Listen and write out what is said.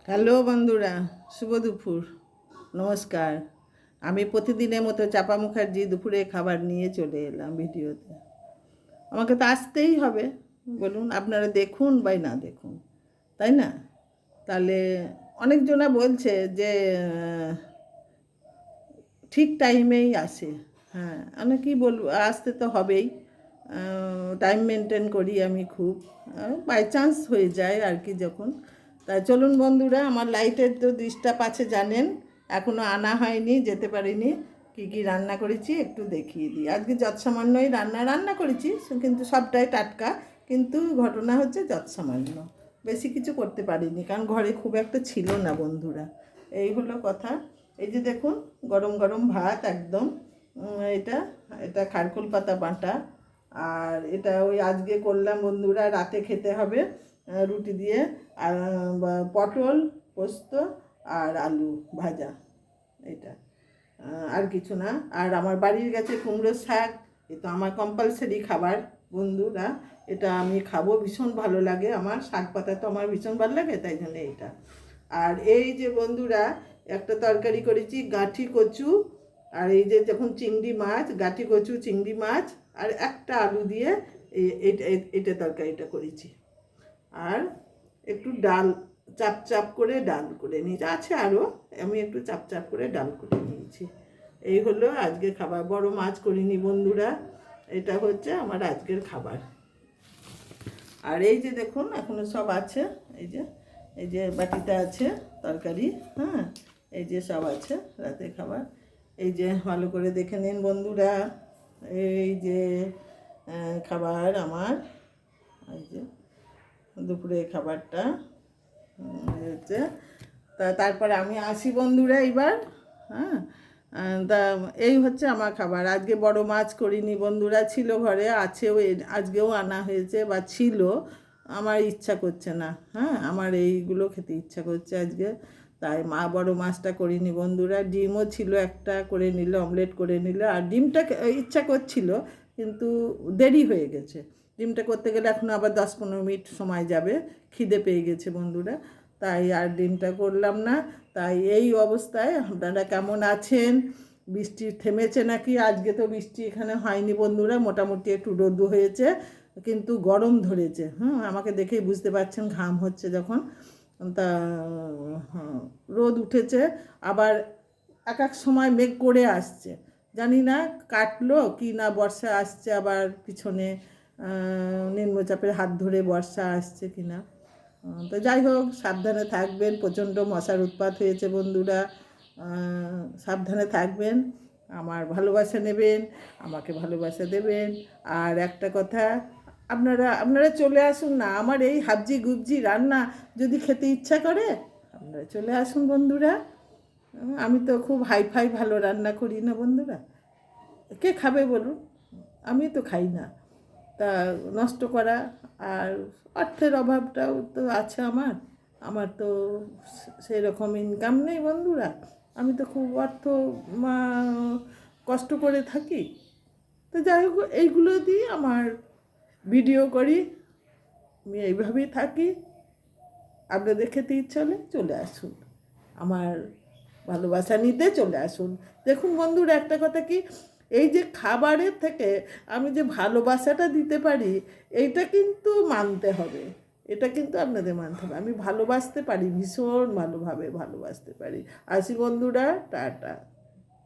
Hello বন্ধুরা, শুভ দুপুর, নমস্কার। আমি প্রতিদিনের মতো চাপা মুখার্জি দুপুরে খাবার নিয়ে চলে এলাম ভিডিওতে। আমাকে তো আসতেই হবে, বলুন আপনারা দেখুন বা না দেখুন, তাই না? তাহলে অনেকজনা বলছে যে ঠিক টাইমেই আসে। হ্যাঁ, আমি কি বলবো, আসতে তো হবেই। টাইম মেনটেন করি আমি খুব, বাই চান্স হয়ে যায় আর কি যখন। তাই চলুন বন্ধুরা, আমার লাইটের তো ডিস্টার্ব আছে জানেন, এখনও আনা হয়নি, যেতে পারিনি। কি কি রান্না করেছি একটু দেখিয়ে দিই। আজকে যৎসামান্যই রান্না করেছি, কিন্তু সবটাই টাটকা। কিন্তু ঘটনা হচ্ছে যৎসামান্য, বেশি কিছু করতে পারিনি, কারণ ঘরে খুব একটা ছিল না বন্ধুরা। এই হলো কথা। এই যে দেখুন, গরম গরম ভাত একদম। এটা এটা খারকুল পাতা বাটা। আর এটা ওই আজকে করলাম বন্ধুরা, রাতে খেতে হবে রুটি দিয়ে। আর পটল পোস্ত আর আলু ভাজা, এটা। আর কিছু না। আর আমার বাড়ির কাছে কুমড়ো শাক, এ তো আমার কম্পালসারি খাবার বন্ধুরা। এটা আমি খাবো, ভীষণ ভালো লাগে আমার। শাক পাতা তো আমার ভীষণ ভালো লাগে, তাই জন্য এটা। আর এই যে বন্ধুরা, একটা তরকারি করেছি গাঁঠি কচু। আর এই যে যখন চিংড়ি মাছ, গাঁঠি কচু চিংড়ি মাছ আর একটা আলু দিয়ে এটা তরকারিটা করেছি। আর একটু ডাল, চাপ চাপ করে ডাল করে নিয়েছি, আছে আরও, আমি একটু চাপ চাপ করে ডাল করে নিয়েছি। এই হলো আজকে খাবার। বড় মাছ করিনি বন্ধুরা, এটা হচ্ছে আমার আজকের খাবার। আর এই যে দেখুন, এখনও সব আছে। এই যে বাটিতে আছে তরকারি, হ্যাঁ, এই যে সব আছে রাতে খাবার। এই যে ভালো করে দেখে নিন বন্ধুরা, এই যে খাবার আমার, এই যে দুপুরে খাবারটা হচ্ছে। তারপরে আমি আসি বন্ধুরা এইবার। হ্যাঁ, তা এই হচ্ছে আমার খাবার। আজকে বড় মাছ করিনি বন্ধুরা, ছিল ঘরে, আছেও, আজকেও আনা হয়েছে বা ছিল। আমার ইচ্ছা করছে না, হ্যাঁ, আমার এইগুলো খেতে ইচ্ছা করছে আজকে, তাই বড় মাছটা করিনি বন্ধুরা। ডিমও ছিল, একটা করে নিল, অমলেট করে নিল। আর ডিমটা ইচ্ছা করছিল, কিন্তু দেরি হয়ে গেছে। ডিমটা করতে গেলে এখন আবার 10-15 মিনিট সময় যাবে, খিদে পেয়ে গেছে বন্ধুরা, তাই আর ডিমটা করলাম না। তাই এই অবস্থায় আপনারা কেমন আছেন? বৃষ্টি থেমেছে নাকি? আজকে তো বৃষ্টি এখানে হয়নি বন্ধুরা, মোটামুটি একটু রোদ হয়েছে, কিন্তু গরম ধরেছে। আমাকে দেখেই বুঝতে পারছেন, ঘাম হচ্ছে যখন। তা রোদ উঠেছে, আবার এক এক সময় মেঘ করে আসছে, জানি না কাটলো কি না, বর্ষা আসছে আবার পিছনে, নিম্নচাপের হাত ধরে বর্ষা আসছে কি না। তো যাই হোক, সাবধানে থাকবেন, প্রচণ্ড মশার উৎপাত হয়েছে বন্ধুরা, সাবধানে থাকবেন, আমার ভালোবাসা নেবেন, আমাকে ভালোবাসা দেবেন। আর একটা কথা, আপনারা চলে আসুন না, আমার এই হাবজি গুবজি রান্না যদি খেতে ইচ্ছা করে, আপনারা চলে আসুন বন্ধুরা। আমি তো খুব হাইফাই ভালো রান্না করি না বন্ধুরা, কে খাবে বলুন? আমি তো খাই না। তা নষ্ট করা, আর অর্থের অভাবটাও তো আছে আমার। আমার তো সেই রকম ইনকাম নেই বন্ধুরা, আমি তো খুব কষ্ট করে থাকি। তো যাই হোক, এইগুলো দিয়ে আমার ভিডিও করি, আমি এইভাবেই থাকি। আপনাদের খেতে ইচ্ছা হলে চলে আসুন, আমার ভালোবাসা নিতে চলে আসুন। দেখুন বন্ধুরা, একটা কথা কি, এই যে খাবারের থেকে আমি যে ভালোবাসাটা দিতে পারি, এইটা কিন্তু মানতে হবে, এটা কিন্তু আপনাদের মানতে হবে। আমি ভালোবাসতে পারি, ভীষণ ভালোভাবে ভালোবাসতে পারি। আসি বন্ধুরা, টাটা।